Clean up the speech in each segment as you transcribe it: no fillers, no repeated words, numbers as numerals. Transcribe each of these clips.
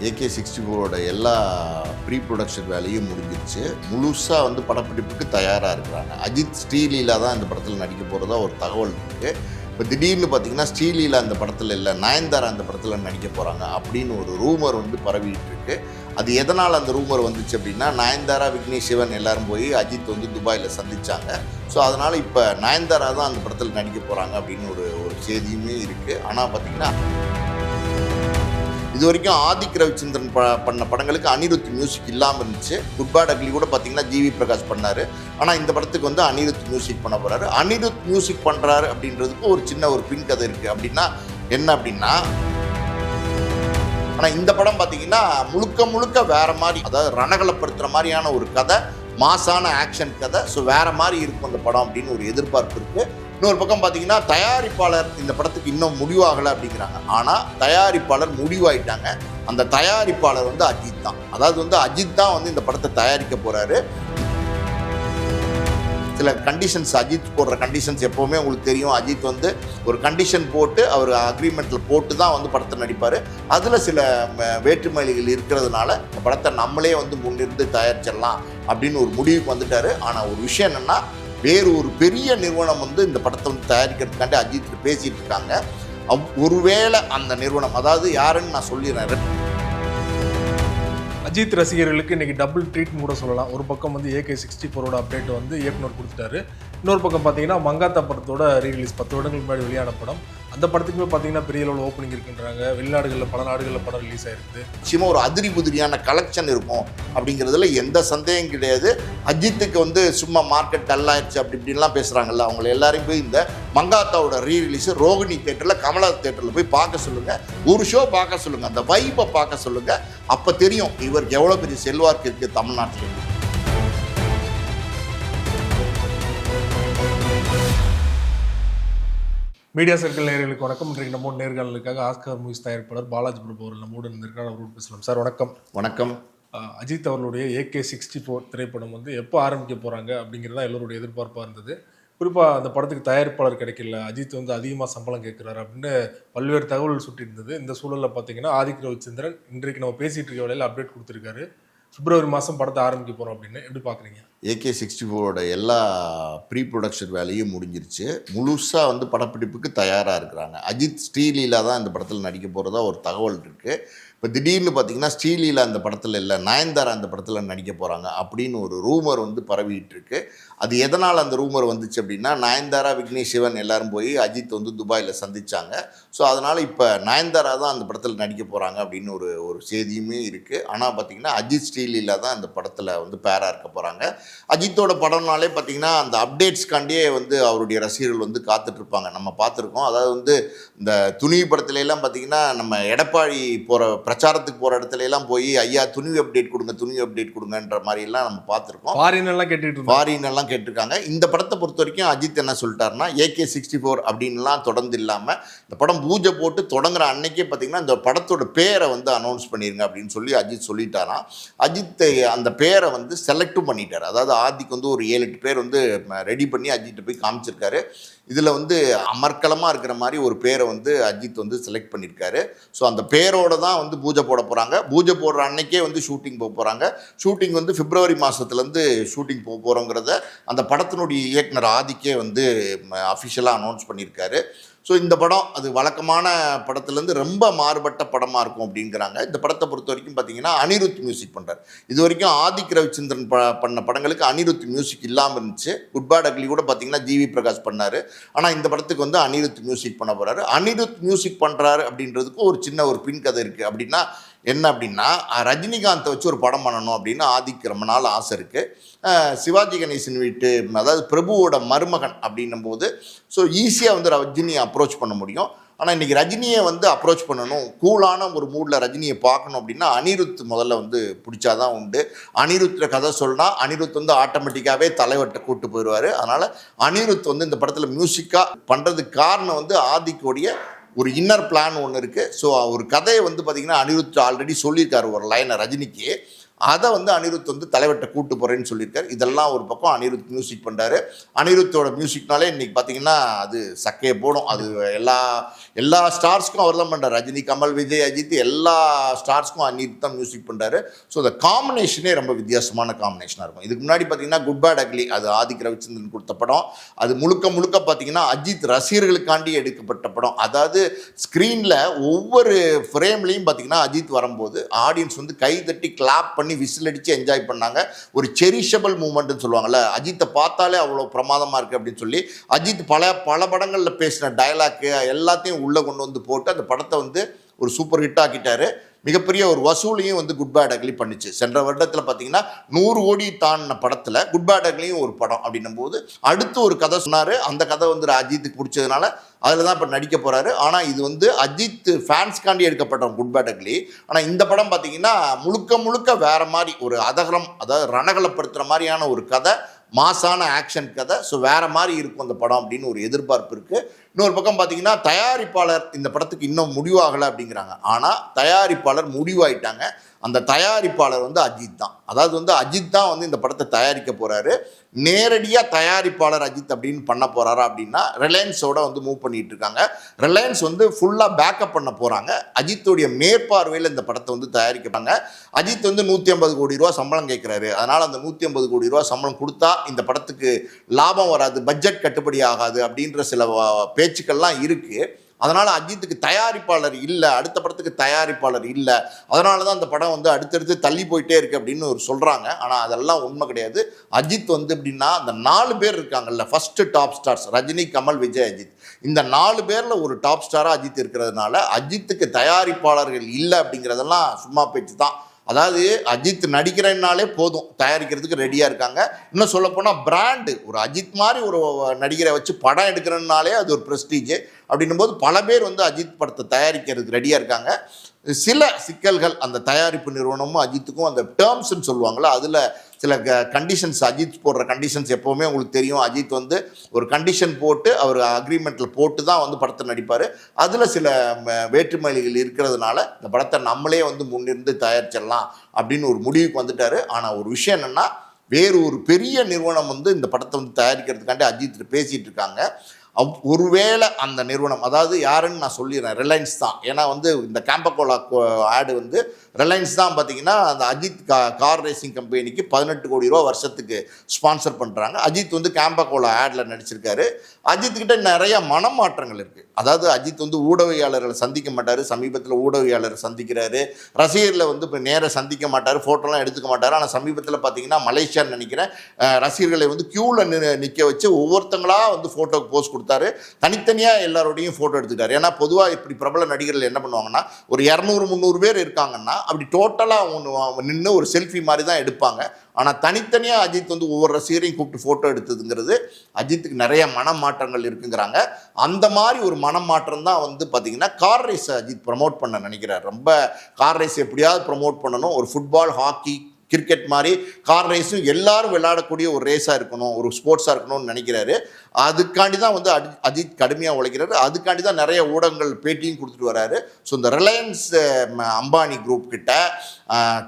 AK64 எல்லா pre production வேலையும் முடிஞ்சிருச்சு. முழுசாக படப்பிடிப்புக்கு தயாராக இருக்கிறாங்க. அஜித் ஸ்ரீலீலா தான் இந்த படத்தில் நடிக்க போகிறதா ஒரு தகவல் இருக்குது. இப்போ திடீர்னு பார்த்தீங்கன்னா ஸ்ரீலீலா இந்த படத்தில் இல்லை, நயன்தாரா அந்த படத்தில் நடிக்க போகிறாங்க அப்படின்னு ஒரு ரூமர் பரவிட்டு இருக்கு. அது எதனால் அந்த ரூமர் வந்துச்சு அப்படின்னா, நயன்தாரா, விக்னேஷ் சிவன் எல்லாரும் போய் அஜித் துபாயில் சந்தித்தாங்க. ஸோ அதனால் இப்போ நயன்தாரா தான் அந்த படத்தில் நடிக்க போகிறாங்க அப்படின்னு ஒரு செய்தியுமே இருக்குது. ஆனால் பார்த்திங்கன்னா இது வரைக்கும் ஆதிக் ரவிச்சந்திரன் பண்ண படங்களுக்கு அனிருத் மியூசிக் இல்லாமல் இருந்துச்சு. குட் பேட் அக்லி கூட பார்த்தீங்கன்னா ஜிவி பிரகாஷ் பண்ணார். ஆனால் இந்த படத்துக்கு அனிருத் மியூசிக் பண்ண போகிறாரு. அனிருத் மியூசிக் பண்ணுறாரு அப்படின்றதுக்கு ஒரு சின்ன பின் கதை இருக்குது. அப்படின்னா என்ன அப்படின்னா, ஆனால் இந்த படம் பார்த்தீங்கன்னா முழுக்க முழுக்க வேறு மாதிரி, அதாவது ரணகலப்படுத்துகிற மாதிரியான ஒரு கதை, மாசான ஆக்ஷன் கதை. ஸோ வேறு மாதிரி இருக்கும் அந்த படம் அப்படின்னு ஒரு எதிர்பார்ப்பு இருக்குது. இன்னொரு பக்கம் பார்த்தீங்கன்னா தயாரிப்பாளர் இந்த படத்துக்கு இன்னும் முடிவாகலை அப்படிங்கிறாங்க. ஆனால் தயாரிப்பாளர் முடிவாயிட்டாங்க. அந்த தயாரிப்பாளர் அஜித் தான். அதாவது அஜித் தான் இந்த படத்தை தயாரிக்க போகிறாரு. சில கண்டிஷன்ஸ், அஜித் போடுற கண்டிஷன்ஸ் எப்போவுமே உங்களுக்கு தெரியும். அஜித் ஒரு கண்டிஷன் போட்டு அவர் அக்ரிமெண்ட்டில் போட்டு தான் படத்தை நடிப்பார். அதில் சில வேற்றுமைகள் இருக்கிறதுனால இந்த படத்தை நம்மளே முன்னிருந்து தயாரிச்சிடலாம் அப்படின்னு ஒரு முடிவுக்கு வந்துட்டார். ஆனால் ஒரு விஷயம் என்னென்னா, வேறு ஒரு பெரிய நிறுவனம் இந்த படத்தை தயாரிக்கிறதுக்காண்டி அஜித் பேசிகிட்டு இருக்காங்க. ஒருவேளை அந்த நிறுவனம், அதாவது யாருன்னு நான் சொல்லிடுறேன். அஜித் ரசிகர்களுக்கு இன்றைக்கி டபுள் ட்ரீட் கூட சொல்லலாம். ஒரு பக்கம் AK64 அப்டேட் இயக்குனர் கொடுத்துட்டாரு. இன்னொரு பக்கம் பார்த்தீங்கன்னா மங்காத்தா படத்தோட ரீரிலீஸ் 10 வருடங்களுக்கு முன்னாடி வெளியான படம். அந்த படத்துக்குமே பார்த்தீங்கன்னா பெரிய அளவில் ஓப்பனிங் இருக்குன்றாங்க. வெளிநாடுகளில் பல நாடுகளில் படம் ரிலீஸ் ஆகிருக்குது. நிச்சயமாக ஒரு அதிரி புதிரியான கலெக்ஷன் இருக்கும் அப்படிங்கிறதுல எந்த சந்தேகம் கிடையாது. அஜித்துக்கு சும்மா மார்க்கெட் டல்லாயிடுச்சு அப்படி இப்படின்லாம் பேசுகிறாங்கல்ல, அவங்களை எல்லாரையும் போய் இந்த மங்காத்தாவோட ரீரிலீஸ் ரோகிணி தேட்டரில், கமலா தேட்டரில் போய் பார்க்க சொல்லுங்கள். ஒரு ஷோ பார்க்க சொல்லுங்கள், அந்த வைப்பை பார்க்க சொல்லுங்கள். அப்போ தெரியும் இவருக்கு எவ்வளோ பெரிய செல்வாக்கு இருக்குது தமிழ்நாட்டில். மீடியா சர்க்கிள் நேயர்களுக்கு வணக்கம். இன்றைக்கு நம்ம நேர்காணலுக்காக ஆஸ்கர் மூவிஸ் தயாரிப்பாளர் பாலாஜி பிரபு அவர்கள் நம்மோடு இருந்திருக்கார். அவரோடு பேசலாம். சார் வணக்கம். வணக்கம். அஜித் அவர்களுடைய AK64 திரைப்படம் எப்போ ஆரம்பிக்க போகிறாங்க அப்படிங்கிறது தான் எல்லோருடைய எதிர்பார்ப்பாக இருந்தது. குறிப்பாக அந்த படத்துக்கு தயாரிப்பாளர் கிடைக்கல, அஜித் அதிகமாக சம்பளம் கேட்குறாரு அப்படின்னு பல்வேறு தகவல் சுட்டி இருந்தது. இந்த சூழலில் பார்த்தீங்கன்னா ஆதிக் ரவிச்சந்திரன் இன்றைக்கு நம்ம பேசிகிட்டு இருக்க வேலையில் அப்டேட் கொடுத்துருக்காரு. பிப்ரவரி மாதம் படத்தை ஆரம்பிக்க போகிறோம் அப்படின்னு. எப்படி பார்க்குறீங்க? AK64 எல்லா ப்ரீ ப்ரொடக்ஷன் வேலையும் முடிஞ்சிருச்சு. முழுசாக படப்பிடிப்புக்கு தயாராக இருக்கிறாங்க. அஜித் ஸ்ரீலீலா தான் இந்த படத்தில் நடிக்க போகிறதா ஒரு தகவல் இருக்குது. இப்போ திடீர்னு பார்த்தீங்கன்னா ஸ்ரீலீலா இந்த படத்தில் இல்லை, நயன்தாரா அந்த படத்தில் நடிக்க போகிறாங்க அப்படின்னு ஒரு ரூமர் பரவிட்டு இருக்கு. அது எதனால் அந்த ரூமர் வந்துச்சு அப்படின்னா, நயன்தாரா, விக்னேஷ் சிவன் எல்லாரும் போய் அஜித் துபாயில் சந்தித்தாங்க. ஸோ அதனால் இப்போ நயன்தாரா தான் அந்த படத்தில் நடிக்க போகிறாங்க அப்படின்னு ஒரு செய்தியுமே இருக்குது. ஆனால் பார்த்திங்கன்னா அஜித் ஸ்ரீலீலா தான் அந்த படத்தில் பேராக இருக்க போகிறாங்க. அஜித்தோட படம்னாலே பார்த்திங்கன்னா அந்த அப்டேட்ஸ்காண்டியே அவருடைய ரசிகர்கள் காத்துட்ருப்பாங்க. நம்ம பார்த்துருக்கோம். அதாவது இந்த துணிவு படத்துலலாம் பார்த்திங்கன்னா நம்ம எடப்பாடி போகிற பிரச்சாரத்துக்கு போகிற இடத்துல எல்லாம் போய் ஐயா துணிவு அப்டேட் கொடுங்க, துணிவு அப்டேட் கொடுங்கன்ற மாதிரிலாம் நம்ம பார்த்துருக்கோம். ஃபாரினெல்லாம் கேட்டிருக்காங்க. இந்த படத்தை பொறுத்த வரைக்கும் அஜித் என்ன சொல்லிட்டாருன்னா, AK64 அப்படின்லாம் தொடர்ந்து இல்லாமல் இந்த படம் பூஜை போட்டு தொடங்குற அன்னைக்கே பார்த்தீங்கன்னா இந்த படத்தோட பேரை அனௌன்ஸ் பண்ணிடுங்க அப்படின்னு சொல்லி அஜித் சொல்லிட்டாராம். அஜித் அந்த பேரை செலக்டும் பண்ணிட்டார். அதாவது ஆதிக்கு ஒரு 7-8 பேர் ரெடி பண்ணி அஜித்தை போய் காமிச்சிருக்காரு. இதில் அமர்க்கலமாக இருக்கிற மாதிரி ஒரு பேரை அஜித் செலக்ட் பண்ணியிருக்காரு. ஸோ அந்த பேரோடு தான் பூஜை போட போகிறாங்க. பூஜை போடுற அன்னைக்கே ஷூட்டிங் போக போகிறாங்க. ஷூட்டிங் பிப்ரவரி மாதத்துலேருந்து ஷூட்டிங் போக போகிறோங்கிறத அந்த படத்தினுடைய இயக்குனர் ஆதிக்கே அஃபிஷியலாக அனௌன்ஸ் பண்ணியிருக்காரு. ஸோ இந்த படம் அது வழக்கமான படத்துலேருந்து ரொம்ப மாறுபட்ட படமாக இருக்கும் அப்படிங்கிறாங்க. இந்த படத்தை பொறுத்த வரைக்கும் பார்த்தீங்கன்னா அனிருத் மியூசிக் பண்ணுறார். இது வரைக்கும் ஆதிக் ரவிச்சந்திரன் பண்ண படங்களுக்கு அனிருத் மியூசிக் இல்லாமல் இருந்துச்சு. குட் பேட் அக்லி கூட பார்த்தீங்கன்னா ஜிவி பிரகாஷ் பண்ணார். ஆனால் இந்த படத்துக்கு அனிருத் மியூசிக் பண்ண போகிறாரு. அனிருத் மியூசிக் பண்ணுறாரு அப்படின்றதுக்கு ஒரு சின்ன பின் கதை இருக்குது. அப்படின்னா என்ன அப்படின்னா, ரஜினிகாந்தை வச்சு ஒரு படம் பண்ணணும் அப்படின்னு ஆதிக்கு ரொம்ப நாள் ஆசை இருக்குது. சிவாஜி கணேசன் வீட்டு, அதாவது பிரபுவோட மருமகன் அப்படின்னும் போது ஸோ ஈஸியாக ரஜினியை அப்ரோச் பண்ண முடியும். ஆனால் இன்றைக்கி ரஜினியை அப்ரோச் பண்ணணும், கூலான ஒரு மூடில் ரஜினியை பார்க்கணும் அப்படின்னா அனிருத் முதல்ல பிடிச்சாதான் உண்டு. அனிருத்தில் கதை சொன்னால் அனிருத் ஆட்டோமேட்டிக்காகவே தலைவர்கிட்ட கூப்பிட்டு போயிடுவார். அதனால் அனிருத் இந்த படத்தில் மியூசிக்காக பண்ணுறதுக்கு காரணம் ஆதிக்கோடைய ஒரு இன்னர் பிளான் ஒன்று இருக்குது. ஸோ ஒரு கதையை பார்த்திங்கன்னா அனிருத் ஆல்ரெடி சொல்லியிருக்காரு ஒரு லைனை ரஜினிக்கு. அதை அனிருத் தலைவர்கிட்ட கூப்பிட்டு போகிறேன்னு சொல்லியிருக்காரு. இதெல்லாம் ஒரு பக்கம் அனிருத் மியூசிக் பண்ணுறாரு. அனிருத்தோட மியூசிக்னாலே இன்றைக்கி பார்த்திங்கன்னா அது சக்கையை போடும். அது எல்லா எல்லா ஸ்டார்ஸ்க்கும் அவர் தான் பண்ணுறாரு. ரஜினி, கமல், விஜய், அஜித் எல்லா ஸ்டார்ஸ்க்கும் அனிருத் தான் மியூசிக் பண்ணுறாரு. ஸோ அந்த காம்பினேஷனே ரொம்ப வித்தியாசமான காம்பினேஷனாக இருக்கும். இதுக்கு முன்னாடி பார்த்தீங்கன்னா குட் பேட் அக்லி, அது ஆதிக் ரவிச்சந்திரன் கொடுத்த படம். அது முழுக்க முழுக்க பார்த்தீங்கன்னா அஜித் ரசிகர்களுக்காண்டி எடுக்கப்பட்ட படம். அதாவது ஸ்க்ரீனில் ஒவ்வொரு ஃப்ரேம்லேயும் பார்த்தீங்கன்னா அஜித் வரும்போது ஆடியன்ஸ் வந்து கை தட்டி கிளாப் பண்ணி விசில் அடித்து என்ஜாய் பண்ணாங்க. ஒரு செரிஷபிள் மூமெண்ட்னு சொல்லுவாங்கள்ல, அஜித்தை பார்த்தாலே அவ்வளோ பிரமாதமாக இருக்குது அப்படின்னு சொல்லி அஜித் பல படங்களில் பேசின டயலாக்கு எல்லாத்தையும் உள்ளே கொண்டு வந்து போட்டு அந்த படத்தை வந்து ஒரு சூப்பர் ஹிட் ஆக்கிட்டாரு. மிகப்பெரிய ஒரு வசூலையும் வந்து குட் பேட் அக்லி பண்ணிச்சு. சென்ற வருடத்தில் பார்த்தீங்கன்னா 100 கோடி தாண்டின படத்தில் குட் பேட் அக்லியும் ஒரு படம் அப்படின்னும் போது அடுத்து ஒரு கதை சொன்னார். அந்த கதை வந்து அஜித்துக்கு பிடிச்சதுனால அதில் தான் இப்போ நடிக்க போகிறாரு. ஆனால் இது வந்து அஜித் ஃபேன்ஸ்காண்டி எடுக்கப்பட்ட குட் பேட் அக்லி. ஆனால் இந்த படம் பார்த்தீங்கன்னா முழுக்க முழுக்க வேறு மாதிரி ஒரு அதகரம், அதாவது ரணகலப்படுத்துகிற மாதிரியான ஒரு கதை, மாசான ஆக்ஷன் கதை. ஸோ வேறு மாதிரி இருக்கும் அந்த படம் அப்படின்னு ஒரு எதிர்பார்ப்பு இருக்குது. இன்னொரு பக்கம் பார்த்தீங்கன்னா தயாரிப்பாளர் இந்த படத்துக்கு இன்னும் முடிவாகலை அப்படிங்கிறாங்க. ஆனால் தயாரிப்பாளர் முடிவாயிட்டாங்க. அந்த தயாரிப்பாளர் வந்து அஜித் தான். அதாவது வந்து அஜித் தான் வந்து இந்த படத்தை தயாரிக்க போகிறாரு. நேரடியாக தயாரிப்பாளர் அஜித் அப்படின்னு பண்ண போகிறாரா அப்படின்னா ரிலையன்ஸோட வந்து மூவ் பண்ணிட்டு இருக்காங்க. ரிலையன்ஸ் வந்து ஃபுல்லாக பேக்கப் பண்ண போகிறாங்க. அஜித்துடைய மேற்பார்வையில் இந்த படத்தை வந்து தயாரிக்கிறாங்க. அஜித் வந்து 150 கோடி ரூபா சம்பளம் கேட்குறாரு. அதனால் அந்த 150 கோடி ரூபா சம்பளம் கொடுத்தா இந்த படத்துக்கு லாபம் வராது, பட்ஜெட் கட்டுப்படி ஆகாது அப்படின்ற சில பேச்சுக்கள்லாம் இருக்குது. அதனால் அஜித்துக்கு தயாரிப்பாளர் இல்லை, அடுத்த படத்துக்கு தயாரிப்பாளர் இல்லை, அதனால தான் அந்த படம் வந்து அடுத்தடுத்து தள்ளி போயிட்டே இருக்குது அப்படின்னு ஒரு சொல்கிறாங்க. ஆனால் அதெல்லாம் உண்மை கிடையாது. அஜித் வந்து எப்படின்னா அந்த 4 பேர் இருக்காங்கல்ல, first top stars Rajini, Kamal, Vijay, Ajith, இந்த 4 பேரில் ஒரு டாப் ஸ்டாராக அஜித் இருக்கிறதுனால அஜித்துக்கு தயாரிப்பாளர்கள் இல்லை அப்படிங்கிறதெல்லாம் சும்மா பேச்சு தான். அதாவது அஜித் நடிக்கிறனாலே போதும், தயாரிக்கிறதுக்கு ரெடியாக இருக்காங்க. இன்னும் சொல்லப்போனால் பிராண்டு, ஒரு அஜித் மாதிரி ஒரு நடிகரை வச்சு படம் எடுக்கிறனாலே அது ஒரு ப்ரெஸ்டீஜ். அப்படின்னும் போது பல பேர் வந்து அஜித் படத்தை தயாரிக்கிறதுக்கு ரெடியாக இருக்காங்க. சில சிக்கல்கள் அந்த தயாரிப்பு நிறுவனமும் அஜித்துக்கும் அந்த டேர்ம்ஸ்ன்னு சொல்லுவாங்களா, அதில் சில கண்டிஷன்ஸ், அஜித் போடுற கண்டிஷன்ஸ் எப்போவுமே உங்களுக்கு தெரியும். அஜித் வந்து ஒரு கண்டிஷன் போட்டு அவர் அக்ரிமெண்ட்டில் போட்டு தான் வந்து படத்தை நடிப்பார். அதில் சில வேற்றுமைகள் இருக்கிறதுனால இந்த படத்தை நம்மளே வந்து முன்னிருந்து தயாரிச்சிடலாம் அப்படின்னு ஒரு முடிவுக்கு வந்துட்டார். ஆனால் ஒரு விஷயம் என்னென்னா, வேறு ஒரு பெரிய நிறுவனம் வந்து இந்த படத்தை வந்து தயாரிக்கிறதுக்காண்டி அஜித் பேசிகிட்டு இருக்காங்க. ஒருவேளை அந்த நிறுவனம், அதாவது யாருன்னு நான் சொல்லிடுறேன், ரிலையன்ஸ் தான். ஏன்னா வந்து இந்த கேம்பகோலா ஆடு வந்து ரிலையன்ஸ் தான் பார்த்தீங்கன்னா அந்த அஜித் கார் ரேசிங் கம்பெனிக்கு 18 கோடி ரூபா வருஷத்துக்கு ஸ்பான்சர் பண்ணுறாங்க. அஜித் வந்து கேம்பகோலா ஆடில் நடிச்சிருக்காரு. அஜித்கிட்ட நிறைய மனமாற்றங்கள் இருக்குது. அதாவது அஜித் வந்து ஊடகவியாளர்களை சந்திக்க மாட்டார். சமீபத்தில் ஊடகவியாளரை சந்திக்கிறாரு. ரசிகர்களை வந்து இப்போ நேராக சந்திக்க மாட்டார், ஃபோட்டோலாம் எடுத்துக்க மாட்டார். ஆனால் சமீபத்தில் பார்த்தீங்கன்னா மலேசியான்னு நினைக்கிறேன், ரசிகர்களை வந்து க்யூவில் நிற்க வச்சு ஒவ்வொருத்தங்களாக வந்து ஃபோட்டோக்கு போஸ்ட் கொடுத்தாரு. தனித்தனியாக எல்லாரோடையும் ஃபோட்டோ எடுத்துக்கிட்டார். ஏன்னா பொதுவாக இப்படி பிரபல நடிகர்கள் என்ன பண்ணுவாங்கன்னா, ஒரு 200-300 பேர் இருக்காங்கன்னா அப்படி டோட்டலாக நின்று ஒரு செல்ஃபி மாதிரி தான் எடுப்பாங்க. ஆனால் தனித்தனியாக அஜித் வந்து ஒவ்வொரு ரசிகரையும் கூப்பிட்டு ஃபோட்டோ எடுத்ததுங்கிறது அஜித்துக்கு நிறைய மனமாற்றங்கள் இருக்குங்கிறாங்க. அந்த மாதிரி ஒரு மனமாற்றம் தான் வந்து பார்த்திங்கன்னா கார் ரேஸை அஜித் ப்ரமோட் பண்ண நினைக்கிறார். ரொம்ப கார் ரேஸ் எப்படியாவது ப்ரமோட் பண்ணணும். ஒரு ஃபுட்பால், ஹாக்கி, கிரிக்கெட் மாதிரி கார் ரேஸும் எல்லாரும் விளையாடக்கூடிய ஒரு ரேஸாக இருக்கணும், ஒரு ஸ்போர்ட்ஸாக இருக்கணும்னு நினைக்கிறாரு. அதுக்காண்டி தான் வந்து அஜித் கடுமையாக உழைக்கிறாரு. அதுக்காண்டி தான் நிறைய ஊடகங்கள் பேட்டியும் கொடுத்துட்டு வராரு. ஸோ இந்த ரிலையன்ஸ் அம்பானி குரூப் கிட்ட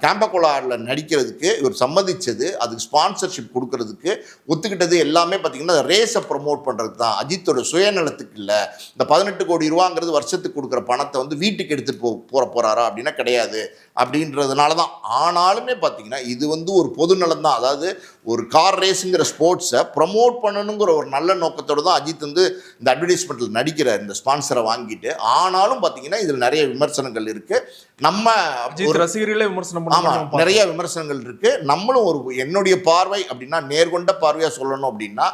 கேம்பகோலாவில் நடிக்கிறதுக்கு இவர் சம்மதிச்சது, அதுக்கு ஸ்பான்சர்ஷிப் கொடுக்கறதுக்கு ஒத்துக்கிட்டது எல்லாமே பார்த்திங்கன்னா ரேஸை ப்ரமோட் பண்ணுறது தான். அஜித்தோட சுயநலத்துக்கு இல்லை. இந்த 18 கோடி ரூபாங்கிறது வருஷத்துக்கு கொடுக்குற பணத்தை வந்து வீட்டுக்கு எடுத்துகிட்டு போகிறாரா அப்படின்னா கிடையாது. அப்படின்றதுனால தான். ஆனாலுமே பார்த்திங்கன்னா இது வந்து ஒரு பொதுநலம் தான். அதாவது ஒரு கார் ரேஸுங்கிற ஸ்போர்ட்ஸை ப்ரமோட் பண்ணணுங்கிற ஒரு நல்ல நோக்கத்தோடு தான் அஜித் வந்து இந்த அட்வர்டைஸ்மெண்ட்டில் நடிக்கிறார், இந்த ஸ்பான்சரை வாங்கிட்டு. ஆனாலும் பார்த்தீங்கன்னா இதில் நிறைய விமர்சனங்கள் இருக்குது. நம்ம ஒரு ரசிகர்களே விமர்சனம், ஆமாம், நிறைய விமர்சனங்கள் இருக்குது. நம்மளும் ஒரு என்னுடைய பார்வை அப்படின்னா, நேர்கொண்ட பார்வையாக சொல்லணும் அப்படின்னா,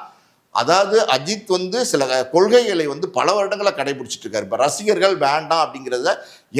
அதாவது அஜித் வந்து சில கொள்கைகளை வந்து பல வருடங்களை கடைபிடிச்சிட்டு இருக்காரு. இப்போ ரசிகர்கள் வேண்டாம் அப்படிங்கிறத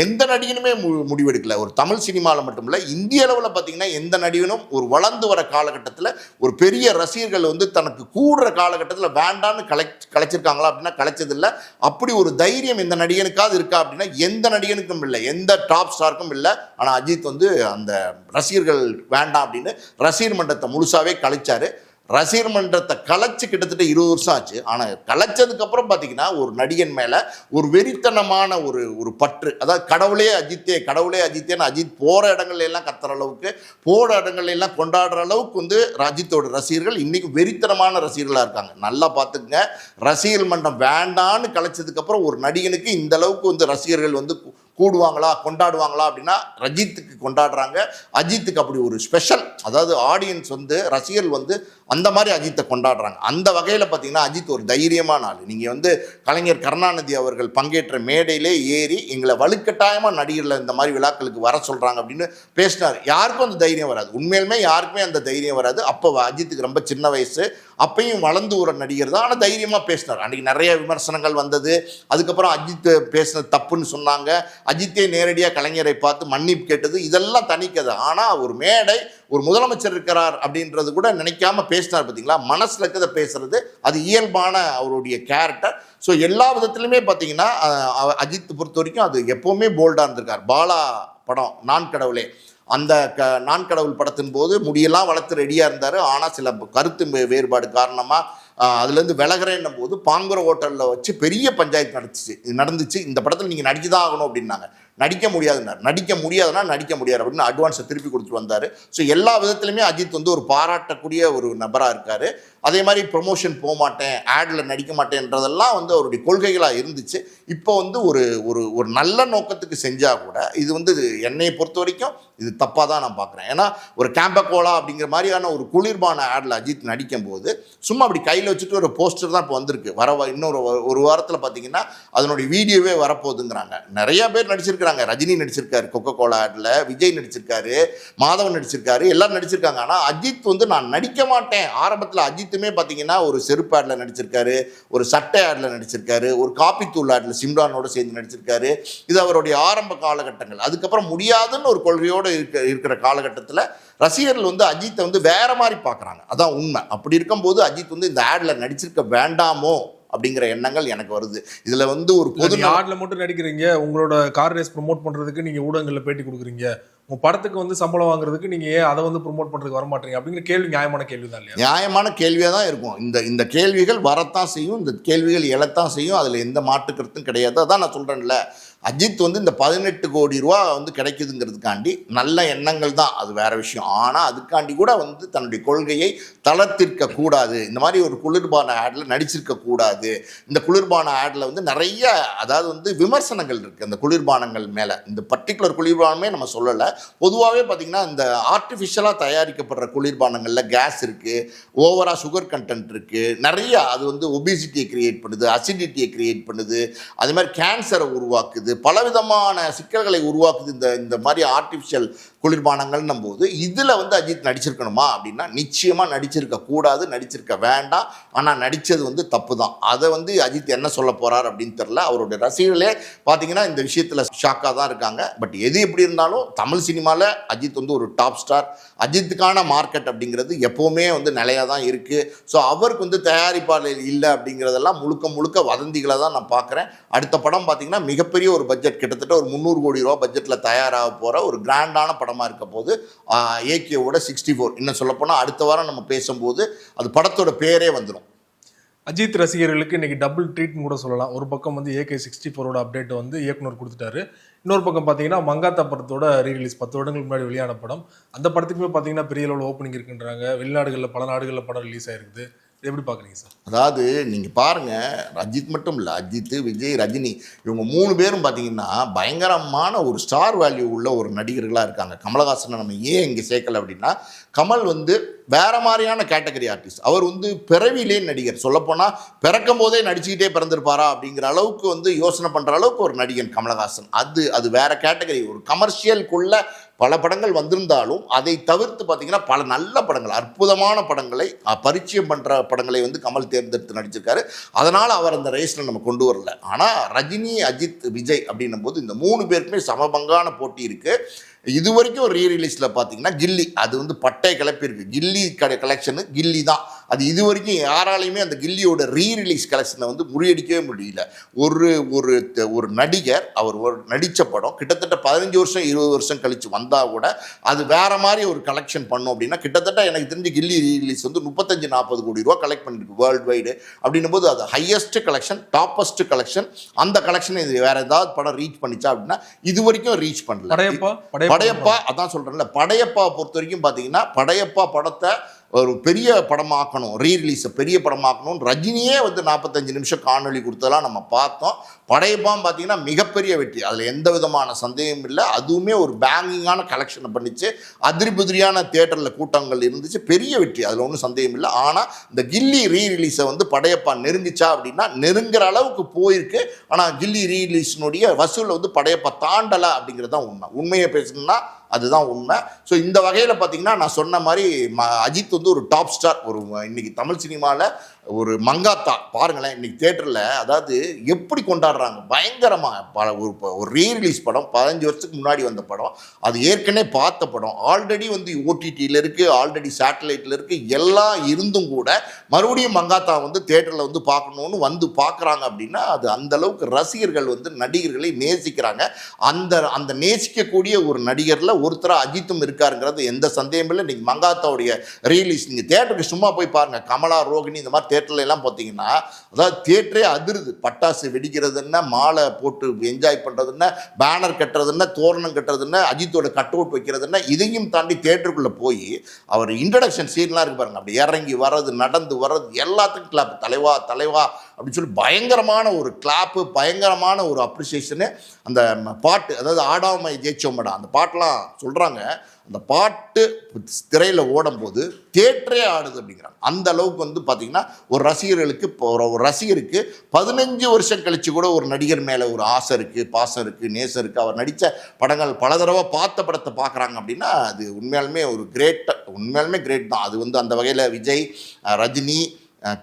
எந்த நடிகனுமே முடிவெடுக்கல. ஒரு தமிழ் சினிமாவில் மட்டும் இல்லை, இந்திய அளவில் பார்த்தீங்கன்னா எந்த நடிகனும் ஒரு வளர்ந்து வர காலகட்டத்தில் ஒரு பெரிய ரசிகர்கள் வந்து தனக்கு கூடுற காலகட்டத்தில் வேண்டான்னு கலைச்சிருக்காங்களா அப்படின்னா கலைச்சதில்லை. அப்படி ஒரு தைரியம் எந்த நடிகனுக்காவது இருக்கா அப்படின்னா எந்த நடிகனுக்கும் இல்லை, எந்த டாப் ஸ்டாருக்கும் இல்லை. ஆனால் அஜித் வந்து அந்த ரசிகர்கள் வேண்டாம் அப்படின்னு ரசிகர் மன்றத்தை முழுசாவே கலைச்சாரு. ரசிகர் மன்றத்தை கலைச்சு கிட்டத்தட்ட 20 வருஷம் ஆச்சு. ஆனால் கலைச்சதுக்கப்புறம் பார்த்தீங்கன்னா ஒரு நடிகன் மேலே ஒரு வெறித்தனமான ஒரு பற்று, அதாவது கடவுளே அஜித்தேன்னு அஜித் போகிற இடங்கள்ல எல்லாம் கத்துற அளவுக்கு, போகிற இடங்கள்ல எல்லாம் கொண்டாடுற அளவுக்கு வந்து அஜித்தோட ரசிகர்கள் இன்னைக்கு வெறித்தனமான ரசிகர்களாக இருக்காங்க. நல்லா பார்த்துக்குங்க, ரசிகர் மன்றம் வேண்டான்னு கலைச்சதுக்கப்புறம் ஒரு நடிகனுக்கு இந்த அளவுக்கு வந்து ரசிகர்கள் வந்து கூடுவாங்களா கொண்டாடுவாங்களா அப்படின்னா ரஜித்துக்கு கொண்டாடுறாங்க. அஜித்துக்கு அப்படி ஒரு ஸ்பெஷல், அதாவது ஆடியன்ஸ் வந்து ரசிகர்கள் வந்து அந்த மாதிரி அஜித்தை கொண்டாடுறாங்க. அந்த வகையில் பார்த்தீங்கன்னா அஜித் ஒரு தைரியமான ஆள். நீங்கள் வந்து கலைஞர் கருணாநிதி அவர்கள் பங்கேற்ற மேடையிலே ஏறி எங்களை வலுக்கட்டாயமாக நடிகர்களை இந்த மாதிரி விழாக்களுக்கு வர சொல்கிறாங்க அப்படின்னு பேசினார். யாருக்கும் அந்த தைரியம் வராது, உண்மையிலுமே யாருக்குமே அந்த தைரியம் வராது. அப்போ அஜித்துக்கு ரொம்ப சின்ன வயசு, அப்பையும் வளர்ந்து ஒரு நடிகர் தான், ஆனால் தைரியமாக பேசினார். அன்றைக்கி நிறைய விமர்சனங்கள் வந்தது. அதுக்கப்புறம் அஜித் பேசினது தப்புன்னு சொன்னாங்க. அஜித்தே நேரடியாக கலைஞரை பார்த்து மன்னிப்பு கேட்டது, இதெல்லாம் தனிக்கதை. ஆனால் ஒரு மேடை, ஒரு முதலமைச்சர் இருக்கிறார் அப்படின்றது கூட நினைக்காம பேசினார். பார்த்தீங்களா, மனசில் இருக்கிறத பேசுறது அது இயல்பான அவருடைய கேரக்டர். ஸோ எல்லா விதத்துலையுமே பார்த்தீங்கன்னா அஜித் பொறுத்த வரைக்கும் அது எப்போவுமே போல்டாக இருந்திருக்கார். பாலா படம் நான் கடவுளே, அந்த நான் கடவுள் படத்தின் போது முடியெல்லாம் வளர்த்து ரெடியாக இருந்தார். ஆனால் சில கருத்து வேறுபாடு காரணமாக அதுலேருந்து விலகிறேன்னும் போது பாங்குற ஹோட்டலில் வச்சு பெரிய பஞ்சாயத்து நடந்துச்சு. இந்த படத்தில் நீங்கள் நடிச்சு தான் ஆகணும் அப்படின்னாங்க. நடிக்க முடியாதுன்னார். நடிக்க முடியாது அப்படின்னு அட்வான்ஸை திருப்பி கொடுத்துட்டு வந்தார். ஸோ எல்லா விதத்துலையுமே அஜித் வந்து ஒரு பாராட்டக்கூடிய ஒரு நபராக இருக்கார். அதே மாதிரி ப்ரொமோஷன் போக மாட்டேன், ஆடில் நடிக்க மாட்டேன்றதெல்லாம் வந்து அவருடைய கொள்கைகளாக இருந்துச்சு. இப்போ வந்து ஒரு நல்ல நோக்கத்துக்கு செஞ்சால் கூட இது வந்து என்னையை பொறுத்த வரைக்கும் இது தப்பாக தான் நான் பார்க்குறேன். ஏன்னா ஒரு கேம்பகோலா அப்படிங்கிற மாதிரியான ஒரு குளிர்பான ஆடில் அஜித் நடிக்கும் போது சும்மா அப்படி கையில் வச்சுட்டு ஒரு போஸ்டர் தான் இப்போ வந்திருக்கு. இன்னொரு ஒரு வாரத்தில் பார்த்தீங்கன்னா அதனுடைய வீடியோவே வரப்போகுதுங்கிறாங்க. நிறைய பேர் நடிச்சிருக்காங்க. ரஜினி நடிச்சிருக்காரு கொக்கோ கோலா ஆடில், விஜய் நடிச்சிருக்காரு, மாதவன் நடிச்சிருக்காரு, எல்லாரும் நடிச்சிருக்காங்க. ஆனால் அஜித் வந்து நான் நடிக்க மாட்டேன். ஆரம்பத்தில் அஜித்துமே பார்த்தீங்கன்னா ஒரு செருப்பு ஆடில் நடிச்சிருக்காரு, ஒரு சட்டை ஆடில் நடிச்சிருக்காரு, ஒரு காப்பித்தூள் ஆடில் சிம்ரானோட சேர்ந்து நடிச்சிருக்காரு. இது அவருடைய ஆரம்ப காலகட்டங்கள். அதுக்கப்புறம் முடியாதுன்னு ஒரு கொள்கையோடு இருக்கிற காலகட்டத்தில் ரசிகர்கள் வந்து அஜித்தை வந்து வேற மாதிரி பார்க்குறாங்க. அதான் உண்மை. அப்படி இருக்கும்போது அஜித் வந்து இந்த ஆடில் நடிச்சிருக்க வேண்டாமோ அப்படிங்கிற எண்ணங்கள் எனக்கு வருது. இதுல வந்து ஒரு பொது ஆட்ல மட்டும் நடிக்கிறீங்க, உங்களோட கார் ரேஸ் ப்ரொமோட் பண்றதுக்கு நீங்க ஊடகங்கள்ல பேட்டி கொடுக்குறீங்க, உங்க படத்துக்கு வந்து சம்பளம் வாங்குறதுக்கு நீங்க ஏன் அதை வந்து ப்ரொமோட் பண்றதுக்கு வர மாட்டீங்க அப்படிங்கிற கேள்வி நியாயமான கேள்வி தான் இல்லையா? நியாயமான கேள்வியாக தான் இருக்கும். இந்த கேள்விகள் வரத்தான் செய்யும், இந்த கேள்விகள் எழத்தான் செய்யும். அதில் எந்த மாற்றுக்கருத்தும் கிடையாது. அதான் நான் சொல்கிறேன்ல, அஜித் வந்து இந்த 18 கோடி ரூபா வந்து கிடைக்குதுங்கிறதுக்காண்டி நல்ல எண்ணங்கள் தான், அது வேற விஷயம். ஆனால் அதுக்காண்டி கூட வந்து தன்னுடைய கொள்கையை தளர்த்திருக்க கூடாது. இந்த மாதிரி ஒரு குளிர்பான ஆடில் நடிச்சிருக்க கூடாது. இந்த குளிர்பான ஆடில் வந்து நிறைய, அதாவது வந்து விமர்சனங்கள் இருக்குது அந்த குளிர்பானங்கள் மேலே. இந்த பர்டிகுலர் குளிர்பானமே நம்ம சொல்லலை, பொதுவாகவே பார்த்திங்கன்னா இந்த ஆர்டிஃபிஷியலாக தயாரிக்கப்படுற குளிர்பானங்களில் கேஸ் இருக்குது, ஓவராக சுகர் கண்டென்ட் இருக்குது, நிறையா அது வந்து ஒபிசிட்டியை கிரியேட் பண்ணுது, அசிடிட்டியை கிரியேட் பண்ணுது, அது மாதிரி கேன்சரை உருவாக்குது, பலவிதமான சிக்கல்களை உருவாக்குது இந்த மாதிரி ஆர்டிஃபிஷியல் குளிர்பானங்கள்னும் போது இதில் வந்து அஜித் நடிச்சிருக்கணுமா அப்படின்னா நிச்சயமாக நடிச்சிருக்க கூடாது, நடிச்சிருக்க வேண்டாம். ஆனால் நடித்தது வந்து தப்பு தான். அதை வந்து அஜித் என்ன சொல்ல போகிறார் அப்படின்னு தெரில. அவருடைய ரசிகர்களே பார்த்தீங்கன்னா இந்த விஷயத்தில் ஷாக்காக தான் இருக்காங்க. பட் எது எப்படி இருந்தாலும் தமிழ் சினிமாவில் அஜித் வந்து ஒரு டாப் ஸ்டார். அஜித்துக்கான மார்க்கெட் அப்படிங்கிறது எப்போவுமே வந்து நிலையாக தான் இருக்குது. ஸோ அவருக்கு வந்து தயாரிப்பாளர் இல்லை அப்படிங்கிறதெல்லாம் முழுக்க வதந்திகளை தான் நான் பார்க்குறேன். அடுத்த படம் பார்த்திங்கன்னா மிகப்பெரிய ஒரு பட்ஜெட், கிட்டத்தட்ட ஒரு 300 கோடி ரூபா பட்ஜெட்டில் தயாராக போகிற ஒரு கிராண்டான படமாக இருக்க போது ஏகேவோட 64. இன்னும் சொல்லப்போனால் அடுத்த வாரம் நம்ம பேசும்போது அது படத்தோட பேரே வந்துடும். அஜித் ரசிகர்களுக்கு இன்னைக்கு டபுள் ட்ரீட் கூட சொல்லலாம். ஒரு பக்கம் வந்து AK64ஓட அப்டேட் வந்து இயக்குனர் கொடுத்துட்டாரு. இன்னொரு பக்கம் பார்த்தீங்கன்னா மங்காத்தா படத்தோட ரீரிலீஸ் 10 வருடங்களுக்கு முன்னாடி வெளியான படம். அந்த படத்துக்குமே பார்த்தீங்கன்னா பெரிய அளவில் ஓப்பனிங் இருக்குன்றாங்க. வெளிநாடுகளில் பல நாடுகளில் படம் ரிலீஸ் ஆயிருக்குது. எப்படி பார்க்குறீங்க சார்? அதாவது நீங்கள் பாருங்கள், அஜித் மட்டும் இல்லை, அஜித், விஜய், ரஜினி இவங்க 3 பேரும் பார்த்தீங்கன்னா பயங்கரமான ஒரு ஸ்டார் வேல்யூ உள்ள ஒரு நடிகர்களாக இருக்காங்க. கமலஹாசனை நம்ம ஏன் இங்கே சேர்க்கலை அப்படின்னா, கமல் வந்து வேறு மாதிரியான கேட்டகரி ஆர்டிஸ்ட். அவர் வந்து பிறவிலே நடிகர். சொல்லப்போனால் பிறக்கும் போதே நடிச்சுக்கிட்டே பிறந்திருப்பாரா அப்படிங்கிற அளவுக்கு வந்து யோசனை பண்ணுற அளவுக்கு ஒரு நடிகன் கமலஹாசன். அது வேறு கேட்டகரி. ஒரு கமர்ஷியலுக்குள்ள பல படங்கள் வந்திருந்தாலும் அதை தவிர்த்து பார்த்திங்கன்னா பல நல்ல படங்கள், அற்புதமான படங்களை, பரிச்சயம் பண்ணுற படங்களை வந்து கமல் தேர்ந்தெடுத்து நடிச்சிருக்காரு. அதனால் அவர் அந்த ரேஸில் நம்ம கொண்டு வரல. ஆனால் ரஜினி, அஜித், விஜய் அப்படின்னும் போது இந்த 3 பேருக்குமே சமபங்கான போட்டி இருக்குது. இது வரைக்கும் ரீ ரிலீஸில் பார்த்தீங்கன்னா கில்லி அது வந்து பட்டை கிளப்பியிருக்கு. கில்லி கலெக்ஷனு கில்லி தான். அது இது வரைக்கும் யாராலையுமே அந்த கில்லியோட ரீ ரிலீஸ் கலெக்ஷனை வந்து முறியடிக்கவே முடியல. ஒரு ஒரு ஒரு நடிகர் அவர் ஒரு நடித்த படம் கிட்டத்தட்ட 15 வருஷம் 20 வருஷம் கழித்து வந்தால் கூட அது வேற மாதிரி ஒரு கலெக்ஷன் பண்ணும் அப்படின்னா, கிட்டத்தட்ட எனக்கு தெரிஞ்சு கில்லி ரீ ரிலீஸ் வந்து 35-40 கோடி ரூபா கலெக்ட் பண்ணிருக்கு வேர்ல்டு வைடு. அப்படின்னும் போது அது ஹையஸ்ட் கலெக்ஷன், டாப்பஸ்ட் கலெக்ஷன். அந்த கலெக்ஷனை இது வேற ஏதாவது படம் ரீச் பண்ணிச்சா அப்படின்னா இது வரைக்கும் ரீச் பண்ணல. படையப்பா அதான் சொல்றேன்ல, படையப்பா பொறுத்த வரைக்கும் பார்த்தீங்கன்னா படையப்பா படத்தை ஒரு பெரிய படமாக்கணும், ரீ ரிலீஸை பெரிய படமாக்கணும். ரஜினியே வந்து 45 நிமிஷம் காணொலி கொடுத்ததெல்லாம் நம்ம பார்த்தோம். படையப்பான்னு பார்த்தீங்கன்னா மிகப்பெரிய வெற்றி, அதில் எந்த விதமான சந்தேகமும் இல்லை. அதுவுமே ஒரு பேங்கிங்கான கலெக்ஷனை பண்ணிச்சு, அதிரிபுதிரியான தியேட்டரில் கூட்டங்கள் இருந்துச்சு, பெரிய வெற்றி, அதில் ஒன்றும் சந்தேகம் இல்லை. ஆனால் இந்த கில்லி ரீ ரிலீஸை வந்து படையப்பா நெருங்கிச்சா அப்படின்னா நெருங்குற அளவுக்கு போயிருக்கு. ஆனால் கில்லி ரீ ரிலீஸினுடைய வசூலில் வந்து படையப்பா தாண்டலை அப்படிங்கிறது தான் உண்மை. உண்மையை பேசணும்னா அதுதான் உண்மை. ஸோ இந்த வகையில் பார்த்தீங்கன்னா நான் சொன்ன மாதிரி அஜித் வந்து ஒரு டாப் ஸ்டார். ஒரு இன்னைக்கு தமிழ் சினிமாவில் ஒரு மங்காத்தா பாருங்களேன் இன்னைக்கு தியேட்டரில், அதாவது எப்படி கொண்டாடுறாங்க பயங்கரமாக. ஒரு ரீ ரிலீஸ் படம் 15 வருஷத்துக்கு முன்னாடி வந்த படம், அது ஏற்கனவே பார்த்த படம், ஆல்ரெடி வந்து ஓடிடியில் இருக்குது, ஆல்ரெடி சேட்டலைட்டில் இருக்குது, எல்லாம் இருந்தும் கூட மறுபடியும் மங்காத்தா வந்து தியேட்டரில் வந்து பார்க்கணுன்னு வந்து பார்க்குறாங்க அப்படின்னா அது அந்தளவுக்கு ரசிகர்கள் வந்து நடிகர்களை நேசிக்கிறாங்க. அந்த நேசிக்கக்கூடிய ஒரு நடிகரில் ஒருத்தராக அஜித்தும் இருக்காருங்கிறது எந்த சந்தேகமும் இல்லை. இன்றைக்கி மங்காத்தாவுடைய ரீலீஸ் நீங்கள் தியேட்டருக்கு சும்மா போய் பாருங்கள், கமலா, ரோகிணி இந்த மாதிரி தியேட்டர்ல எல்லாம் பார்த்தீங்கன்னா அதாவது தியேட்டரே அதிருது. பட்டாசு வெடிக்கிறதுன்னா, மாலை போட்டு என்ஜாய் பண்ணுறதுன்னா, பேனர் கட்டுறதுன்னா, தோரணம் கட்டுறதுன்னா, அஜித்தோட கட் அவுட் வைக்கிறதுன்னா, இதையும் தாண்டி தியேட்டருக்குள்ளே போய் அவர் இன்ட்ரடக்ஷன் சீன்லாம் இருக்கு பாருங்க, அப்படி இறங்கி வர்றது, நடந்து வர்றது, எல்லாத்துக்கும் கிளாப், தலைவா தலைவா அப்படின்னு சொல்லி பயங்கரமான ஒரு கிளாப்பு, பயங்கரமான ஒரு அப்ரிசியேஷனு. அந்த பாட்டு, அதாவது ஆடாமை ஜெயிச்சோமடா அந்த பாட்டெலாம் சொல்கிறாங்க, அந்த பாட்டு திரையில் ஓடும்போது தியேட்டரே ஆடுது அப்படிங்கிறாங்க. அந்த அளவுக்கு வந்து பார்த்திங்கன்னா ஒரு ரசிகர்களுக்கு, ஒரு ரசிகருக்கு 15 வருஷம் கழித்து கூட ஒரு நடிகர் மேலே ஒரு ஆசை இருக்குது, பாசம் இருக்குது, நேசம் இருக்குது. அவர் நடித்த படங்கள் பல தடவை பார்த்த படத்தை பார்க்குறாங்க அப்படின்னா அது உண்மையாலுமே ஒரு உண்மையாலுமே கிரேட் தான். அது வந்து அந்த வகையில் விஜய், ரஜினி,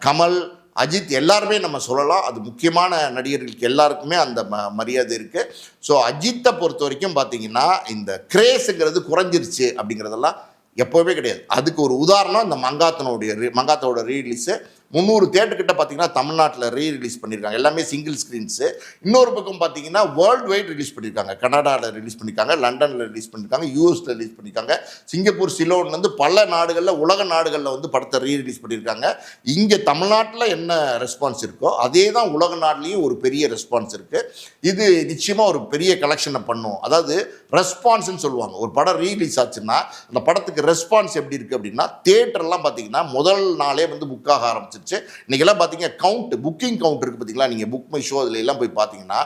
கமல், அஜித் எல்லாருமே நம்ம சொல்லலாம். அது முக்கியமான நடிகர்களுக்கு எல்லாருக்குமே அந்த மரியாதை இருக்குது. ஸோ அஜித்தை பொறுத்த வரைக்கும் பார்த்தீங்கன்னா இந்த கிரேஸுங்கிறது குறைஞ்சிருச்சு அப்படிங்கிறதெல்லாம் எப்போவே கிடையாது. அதுக்கு ஒரு உதாரணம் இந்த மங்காத்தாவோட ரீ ரிலீஸு. 300 தியேட்டர்கிட்ட பார்த்தீங்கன்னா தமிழ்நாட்டில் ரீ ரிலீஸ் பண்ணியிருக்காங்க, எல்லாமே சிங்கிள் ஸ்க்ரீன்ஸு. இன்னொரு பக்கம் பார்த்தீங்கன்னா வேர்ல்டு வைட் ரிலீஸ் பண்ணியிருக்காங்க, கனடாவில் ரிலீஸ் பண்ணியிருக்காங்க, லண்டனில் ரிலீஸ் பண்ணியிருக்காங்க, யூஎஸில் ரிலீஸ் பண்ணியிருக்காங்க, சிங்கப்பூர், சிலோன்லேருந்து பல நாடுகளில், உலக நாடுகளில் வந்து படத்தை ரீ ரிலீஸ் பண்ணியிருக்காங்க. இங்கே தமிழ்நாட்டில் என்ன ரெஸ்பான்ஸ் இருக்கோ அதே தான் உலக நாட்டிலையும் ஒரு பெரிய ரெஸ்பான்ஸ் இருக்குது. இது நிச்சயமாக ஒரு பெரிய கலெக்ஷனை பண்ணும். அதாவது ரெஸ்பான்ஸ்ன்னு சொல்லுவாங்க, ஒரு படம் ரீ ரிலீஸ் ஆச்சுன்னா அந்த படத்துக்கு ரெஸ்பான்ஸ் எப்படி இருக்குது அப்படின்னா, தியேட்டர்லாம் பார்த்தீங்கன்னா முதல் நாளே வந்து புக்காக ஆரம்பிச்சு. இன்னைக்கெல்லாம் பார்த்தீங்கன்னா புக்கிங் கவுண்ட் இருக்குது பார்த்தீங்களா, நீங்கள் புக் மை ஷோ அதில் எல்லாம் போய் பார்த்தீங்கன்னா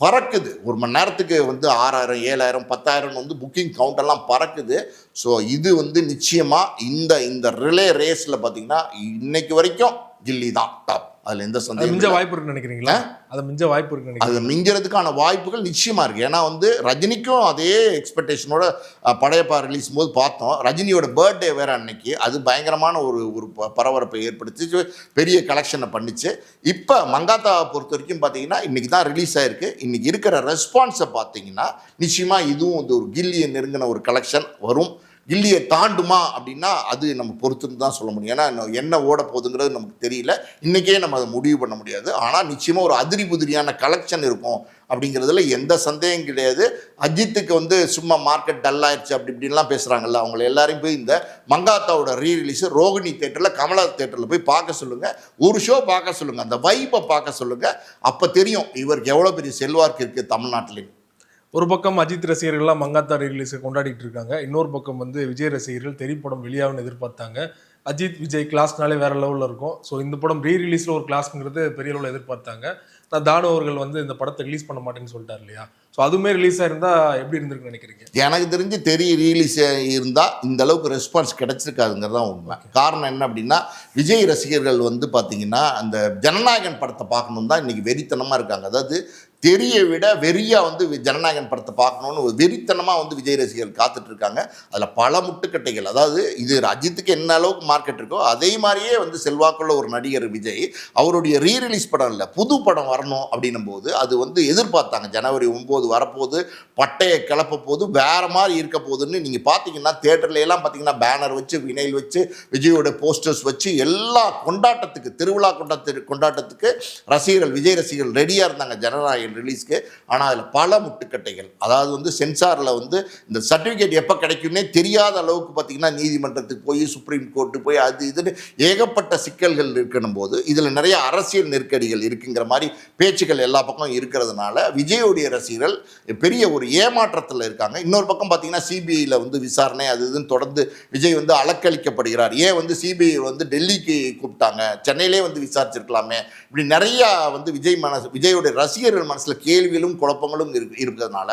பறக்குது. ஒரு மணி நேரத்துக்கு வந்து 6000, 7000, 10,000 வந்து புக்கிங் கவுண்ட் எல்லாம் பறக்குது. ஸோ இது வந்து நிச்சயமாக இந்த ரிலே ரேஸில் பார்த்தீங்கன்னா இன்னைக்கு வரைக்கும் கில்லி தான் டாப். அதில் எந்த சந்தேகம் வாய்ப்பு இருக்குன்னு நினைக்கிறீங்களா? அது மிஞ்சறதுக்கான வாய்ப்புகள் நிச்சயமாக இருக்குது. ஏன்னா வந்து ரஜினிக்கும் அதே எக்ஸ்பெக்டேஷனோட படையப்பா ரிலீஸ் போது பார்த்தோம். ரஜினியோட பர்த்டே வேறு அன்னைக்கு, அது பயங்கரமான ஒரு பரபரப்பை ஏற்படுத்தி பெரிய கலெக்ஷனை பண்ணிச்சு. இப்போ மங்காத்தாவை பொறுத்த வரைக்கும் பார்த்தீங்கன்னா இன்றைக்கி தான் ரிலீஸ் ஆகிருக்கு. இன்றைக்கி இருக்கிற ரெஸ்பான்ஸை பார்த்தீங்கன்னா நிச்சயமாக இதுவும் வந்து ஒரு கில்லியை நெருங்கின ஒரு கலெக்ஷன் வரும். கில்லியை தாண்டுமா அப்படின்னா அது நம்ம பொறுத்துன்னு தான் சொல்ல முடியும். ஏன்னா என்ன ஓட போகுதுங்கிறது நமக்கு தெரியல, இன்றைக்கே நம்ம அதை முடிவு பண்ண முடியாது. ஆனால் நிச்சயமாக ஒரு அதிரிபுதிரியான கலெக்ஷன் இருக்கும் அப்படிங்கிறதுல எந்த சந்தேகம் கிடையாது. அஜித்துக்கு வந்து சும்மா மார்க்கெட் டல் ஆயிடுச்சு அப்படி இப்படின்லாம் பேசுகிறாங்கல்ல, அவங்கள எல்லாரையும் போய் இந்த மங்காத்தாவோட ரீ ரிலீஸு ரோகிணி தேட்டரில், கமலா தேட்டரில் போய் பார்க்க சொல்லுங்கள், ஒரு ஷோ பார்க்க சொல்லுங்கள், அந்த வைப்பை பார்க்க சொல்லுங்கள். அப்போ தெரியும் இவருக்கு எவ்வளோ பெரிய செல்வாக்கு இருக்குது தமிழ்நாட்டிலேயும். ஒரு பக்கம் அஜித் ரசிகர்கள்லாம் மங்காத்தா ரிலீஸை கொண்டாடிட்டு இருக்காங்க, இன்னொரு பக்கம் வந்து விஜய் ரசிகர்கள் தெரி படம் வெளியாகும்னு எதிர்பார்த்தாங்க. அஜித் விஜய் கிளாஸ்னாலே வேற லெவலில் இருக்கும். ஸோ இந்த படம் ரீ ரிலீஸில் ஒரு கிளாஸ்ங்கிறது பெரிய லெவலில் எதிர்பார்த்தாங்க. தானு அவர்கள் வந்து இந்த படத்தை ரிலீஸ் பண்ண மாட்டேன்னு சொல்லிட்டார் இல்லையா? ஸோ அதுவுமே ரிலீஸ் ஆயிருந்தா எப்படி இருந்திருக்குன்னு நினைக்கிறீங்க? எனக்கு தெரிஞ்சு ரீலீஸ் இருந்தால் இந்த அளவுக்கு ரெஸ்பான்ஸ் கிடைச்சிருக்காதுங்கிறது தான் உண்மை. காரணம் என்ன அப்படின்னா, விஜய் ரசிகர்கள் வந்து பார்த்தீங்கன்னா அந்த ஜனநாயகன் படத்தை பார்க்கணும் தான் இன்றைக்கி வெறித்தனமாக இருக்காங்க. அதாவது தெரிய விட வெறியாக வந்து ஜனநாயகன் படத்தை பார்க்கணுன்னு ஒரு வெறித்தனமாக வந்து விஜய் ரசிகர்கள் காத்துட்ருக்காங்க. அதில் பல முட்டுக்கட்டைகள், அதாவது இது அஜித்துக்கு என்ன அளவுக்கு மார்க்கெட் இருக்கோ அதே மாதிரியே வந்து செல்வாக்குள்ள ஒரு நடிகர் விஜய், அவருடைய ரீ ரிலீஸ் படம் இல்லை புது படம் வரணும் அப்படின்னும் போது அது வந்து எதிர்பார்த்தாங்க. ஜனவரி 9 வரப்போகுது, பட்டையை கிளப்ப போகுது, வேற மாதிரி இருக்க போகுதுன்னு நீங்கள் பார்த்தீங்கன்னா தேட்டர்ல எல்லாம் பார்த்தீங்கன்னா பேனர் வச்சு, வினைல் வச்சு, விஜயோட போஸ்டர்ஸ் வச்சு எல்லா கொண்டாட்டத்துக்கு, திருவிழா கொண்டாட்டத்துக்கு ரசிகர்கள், விஜய் ரசிகர்கள் ரெடியாக இருந்தாங்க ஜனநாயகன் ரிலீஸ்க்கு. ஆனால் அதில் பல முட்டுக்கட்டைகள், அதாவது வந்து சென்சாரில் வந்து இந்த சர்டிஃபிகேட் எப்போ கிடைக்கும்னே தெரியாத அளவுக்கு பார்த்தீங்கன்னா நீதிமன்றத்துக்கு போய், சுப்ரீம் கோர்ட்டு போய், அது இதுன்னு ஏகப்பட்ட சிக்கல்கள் இருக்கணும் போது இதில் நிறைய அரசியல் நெருக்கடிகள் இருக்குங்கிற மாதிரி பேச்சுக்கள் எல்லா பக்கம் இருக்கிறதுனால விஜயோடைய ரசிகர்கள் பெரிய ஒரு ஏமாற்றத்தில் இருக்காங்க. இன்னொரு பக்கம் பார்த்தீங்கன்னா சிபிஐயில் வந்து விசாரணை அது இதுன்னு தொடர்ந்து விஜய் வந்து அலக்களிக்கப்படுகிறார். ஏன் வந்து சிபிஐ வந்து டெல்லிக்கு கூப்பிட்டாங்க, சென்னையிலே வந்து விசாரிச்சிருக்கலாமே, இப்படி நிறையா வந்து விஜயோடைய ரசிகர்கள் மனசில் கேள்விகளும் குழப்பங்களும் இருக்கிறதுனால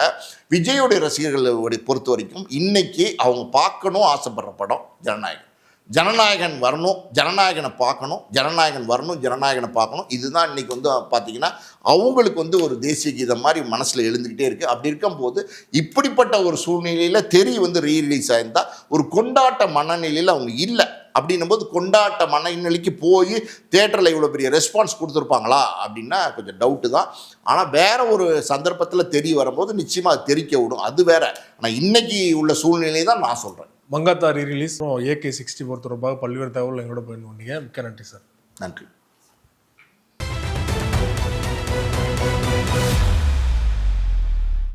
விஜயோடைய ரசிகர்களை பொறுத்த வரைக்கும் இன்னைக்கு அவங்க பார்க்கணும் ஆசைப்படுற படம் ஜனநாயகன். ஜனநாயகன் வரணும், ஜனநாயகனை பார்க்கணும், ஜனநாயகன் வரணும், ஜனநாயகனை பார்க்கணும். இதுதான் இன்றைக்கி வந்து பார்த்திங்கன்னா அவங்களுக்கு வந்து ஒரு தேசிய கீதம் மாதிரி மனசில் எழுந்துக்கிட்டே இருக்குது. அப்படி இருக்கும்போது இப்படிப்பட்ட ஒரு சூழ்நிலையில் தெரி வந்து ரீரிலீஸ் ஆயிருந்தால் ஒரு கொண்டாட்ட மனநிலையில் அவங்க இல்லை. அப்படின்னும் போது கொண்டாட்ட மனநிலைக்கு போய் தேட்டரில் இவ்வளோ பெரிய ரெஸ்பான்ஸ் கொடுத்துருப்பாங்களா அப்படின்னா கொஞ்சம் டவுட்டு தான். ஆனால் வேற ஒரு சந்தர்ப்பத்தில் தெரிய வரும்போது நிச்சயமாக அது தெரிக்க விடும், அது வேற. ஆனால் இன்னைக்கு உள்ள சூழ்நிலை தான் நான் சொல்கிறேன். மங்காத்தா ரீ ரிலீஸ் AK 64 தொடர்பாக பல்வேறு தகவல் எங்களோட பயன்படுத்திங்க. மிக்க நன்றி சார். நன்றி.